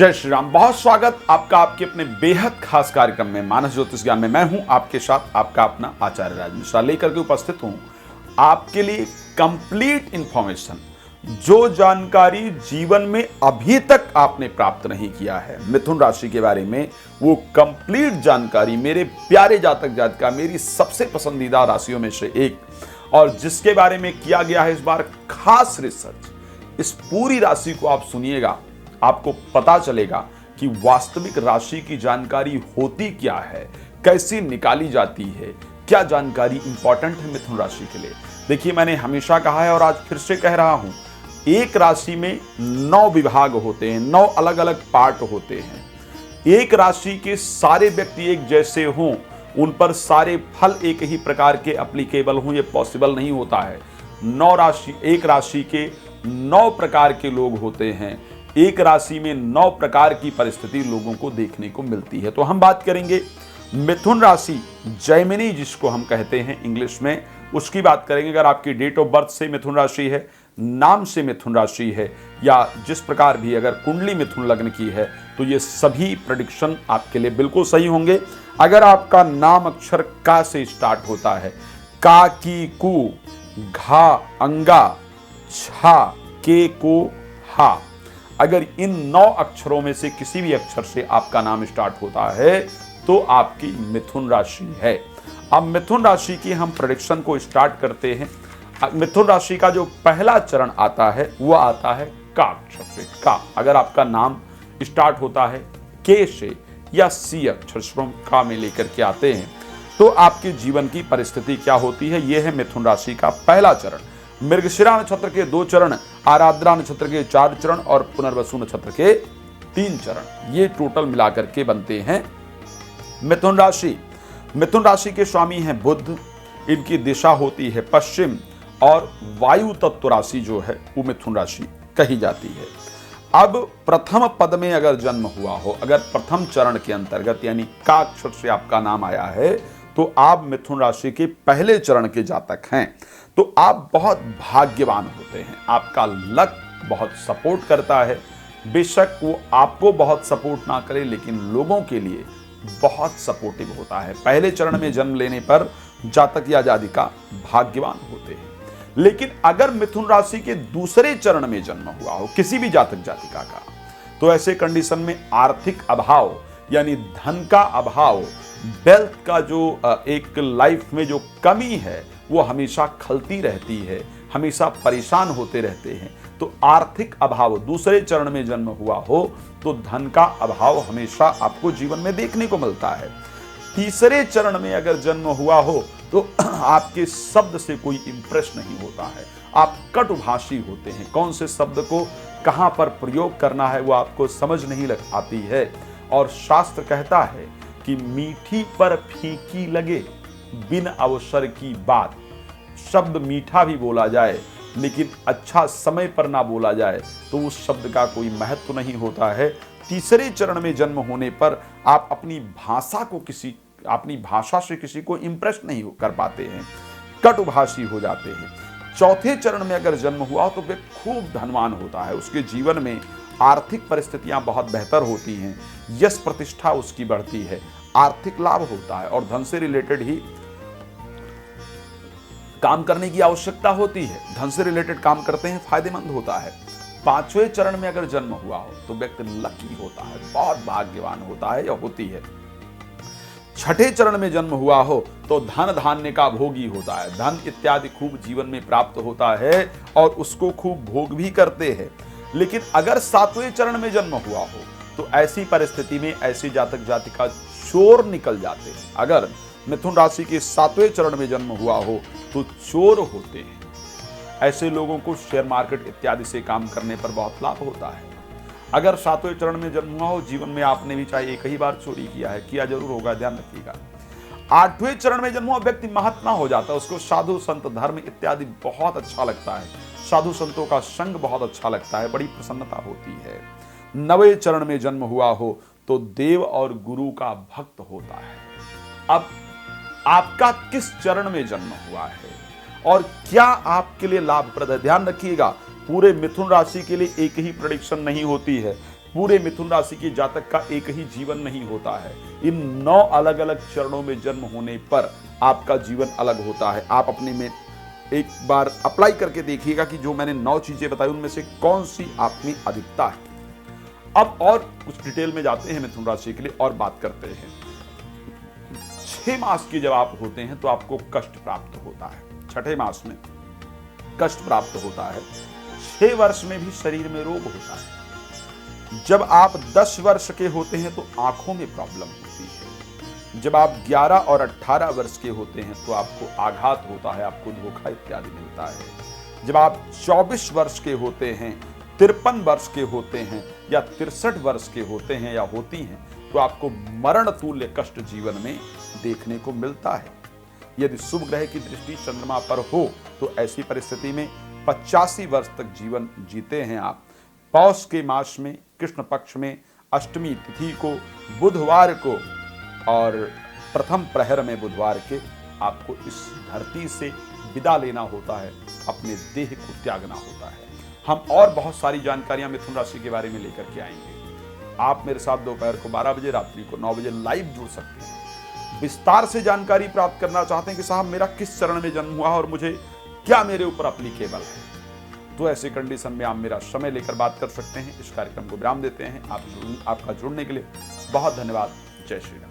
जय श्री राम। बहुत स्वागत आपका आपके अपने बेहद खास कार्यक्रम में मानस ज्योतिष ज्ञान में। मैं हूं आपके साथ आपका अपना आचार्य राज मिश्रा लेकर के उपस्थित हूं आपके लिए कंप्लीट इंफॉर्मेशन। जो जानकारी जीवन में अभी तक आपने प्राप्त नहीं किया है मिथुन राशि के बारे में, वो कंप्लीट जानकारी मेरे प्यारे जातक जातिका, मेरी सबसे पसंदीदा राशियों में से एक, और जिसके बारे में किया गया है इस बार खास रिसर्च। इस पूरी राशि को आप सुनिएगा, आपको पता चलेगा कि वास्तविक राशि की जानकारी होती क्या है, कैसे निकाली जाती है, क्या जानकारी इंपॉर्टेंट है मिथुन राशि के लिए। देखिए, मैंने हमेशा कहा है और आज फिर से कह रहा हूं, एक राशि में 9 विभाग होते हैं, 9 अलग अलग पार्ट होते हैं। एक राशि के सारे व्यक्ति एक जैसे हों, उन पर सारे फल एक ही प्रकार के एप्लीकेबल हों, ये पॉसिबल नहीं होता है। एक राशि के 9 प्रकार के लोग होते हैं। एक राशि में 9 प्रकार की परिस्थिति लोगों को देखने को मिलती है। तो हम बात करेंगे मिथुन राशि, जैमिनी जिसको हम कहते हैं इंग्लिश में, उसकी बात करेंगे। अगर आपकी डेट ऑफ बर्थ से मिथुन राशि है, नाम से मिथुन राशि है, या जिस प्रकार भी अगर कुंडली मिथुन लग्न की है, तो ये सभी प्रेडिक्शन आपके लिए बिल्कुल सही होंगे। अगर आपका नाम अक्षर का से स्टार्ट होता है, का, की, कु, घा, अंगा, छा, के, को, हा, अगर इन 9 अक्षरों में से किसी भी अक्षर से आपका नाम स्टार्ट होता है तो आपकी मिथुन राशि है। अब मिथुन राशि की हम प्रेडिक्शन को स्टार्ट करते हैं। मिथुन राशि का जो पहला चरण आता है वो आता है का अक्षर से। का, अगर आपका नाम स्टार्ट होता है के से या सी अक्षर से, का में लेकर के आते हैं, तो आपके जीवन की परिस्थिति क्या होती है, यह है मिथुन राशि का पहला चरण। मृगशिरा नक्षत्र के 2 चरण, आराद्रा नक्षत्र के 4 चरण और पुनर्वसु नक्षत्र के 3 चरण, ये टोटल मिलाकर के बनते हैं मिथुन राशि। मिथुन राशि के स्वामी हैं बुध, इनकी दिशा होती है पश्चिम, और वायु तत्व राशि जो है वो मिथुन राशि कही जाती है। अब प्रथम पद में अगर जन्म हुआ हो, अगर प्रथम चरण के अंतर्गत यानी का अक्षर से आपका नाम आया है, तो आप मिथुन राशि के पहले चरण के जातक हैं। तो आप बहुत भाग्यवान होते हैं, आपका लक बहुत सपोर्ट करता है। बेशक वो आपको बहुत सपोर्ट ना करे, लेकिन लोगों के लिए बहुत सपोर्टिव होता है। पहले चरण में जन्म लेने पर जातक या जातिका भाग्यवान होते हैं। लेकिन अगर मिथुन राशि के दूसरे चरण में जन्म हुआ हो किसी भी जातक जातिका का, तो ऐसे कंडीशन में आर्थिक अभाव यानी धन का अभाव, वेल्थ का जो एक लाइफ में जो कमी है वो हमेशा खलती रहती है, हमेशा परेशान होते रहते हैं। तो आर्थिक अभाव दूसरे चरण में जन्म हुआ हो तो धन का अभाव हमेशा आपको जीवन में देखने को मिलता है। तीसरे चरण में अगर जन्म हुआ हो तो आपके शब्द से कोई इंप्रेस नहीं होता है, आप कटुभाषी होते हैं। कौन से शब्द को कहां पर प्रयोग करना है वो आपको समझ नहीं लग आती है। और शास्त्र कहता है कि मीठी पर फीकी लगे बिन अवसर की बात। शब्द मीठा भी बोला जाए लेकिन अच्छा समय पर ना बोला जाए तो उस शब्द का कोई महत्व नहीं होता है। तीसरे चरण में जन्म होने पर आप अपनी भाषा से किसी को इंप्रेस नहीं कर पाते हैं, कटुभाषी हो जाते हैं। चौथे चरण में अगर जन्म हुआ तो वह खूब धनवान होता है, उसके जीवन में आर्थिक परिस्थितियां बहुत बेहतर होती हैं, यश प्रतिष्ठा उसकी बढ़ती है, आर्थिक लाभ होता है और धन से रिलेटेड ही काम करने की आवश्यकता होती है। धन से रिलेटेड काम करते हैं, फायदेमंद होता है। 5वें चरण में अगर जन्म हुआ हो तो व्यक्ति लकी होता है, बहुत भाग्यवान होता है या होती है। 6ठे चरण में जन्म हुआ हो तो धन धान्य का भोगी होता है, धन इत्यादि खूब जीवन में प्राप्त होता है और उसको खूब भोग भी करते हैं। लेकिन अगर 7वें चरण में जन्म हुआ हो तो ऐसी परिस्थिति में ऐसे जातक जातिका चोर निकल जाते हैं। अगर मिथुन राशि के 7वें चरण में जन्म हुआ हो तो चोर होते हैं। ऐसे लोगों को शेयर मार्केट इत्यादि से काम करने पर बहुत लाभ होता है। अगर 7वें चरण में जन्म हुआ हो, जीवन में आपने भी चाहे एक ही बार चोरी किया है, किया जरूर होगा, ध्यान रखिएगा। 8वें चरण में जन्म हुआ व्यक्ति महात्मा हो जाता है, उसको साधु संत धर्म इत्यादि बहुत अच्छा लगता है, साधु संतों का संग बहुत अच्छा लगता है, बड़ी प्रसन्नता होती है। 9वें चरण में जन्म हुआ हो तो देव और गुरु का भक्त होता है। अब आपका किस चरण में जन्म हुआ है और क्या आपके लिए लाभप्रद है, ध्यान रखिएगा। पूरे मिथुन राशि के लिए एक ही प्रेडिक्शन नहीं होती है, पूरे मिथुन राशि के जातक का एक ही जीवन नहीं होता है। इन 9 अलग अलग चरणों में जन्म होने पर आपका जीवन अलग होता है। आप अपने में एक बार अप्लाई करके देखिएगा कि जो मैंने 9 चीजें बताई उनमें से कौन सी आप में अधिकता है। अब और कुछ डिटेल में जाते हैं मिथुन राशि के लिए और बात करते हैं। 6 मास के जब आप होते हैं तो आपको कष्ट प्राप्त होता है। छठे मास में कष्ट प्राप्त होता है। 6 वर्ष में भी शरीर में रोग होता है। जब आप 10 वर्ष के होते हैं तो आंखों में प्रॉब्लम होती है। जब आप 11 और 18 वर्ष के होते हैं तो आपको आघात होता है, आपको धोखा इत्यादि मिलता है। जब आप 24 वर्ष के होते हैं, 53 वर्ष के होते हैं या 63 वर्ष के होते हैं या होती हैं तो आपको मरण तुल्य कष्ट जीवन में देखने को मिलता है। यदि शुभ ग्रह की दृष्टि चंद्रमा पर हो तो ऐसी परिस्थिति में 85 वर्ष तक जीवन जीते हैं आप। पौष के मास में कृष्ण पक्ष में अष्टमी तिथि को बुधवार को और प्रथम प्रहर में बुधवार के आपको इस धरती से विदा लेना होता है, अपने देह को त्यागना होता है। हम और बहुत सारी जानकारियां मिथुन राशि के बारे में लेकर के आएंगे। आप मेरे साथ दोपहर को 12 बजे, रात्रि को 9 बजे लाइव जुड़ सकते हैं। विस्तार से जानकारी प्राप्त करना चाहते हैं कि साहब मेरा किस चरण में जन्म हुआ और मुझे क्या मेरे ऊपर अप्लीकेबल है, तो ऐसे कंडीशन में आप मेरा समय लेकर बात कर सकते हैं। इस कार्यक्रम को विराम देते हैं। आपका जुड़ने के लिए बहुत धन्यवाद। जय श्री राम।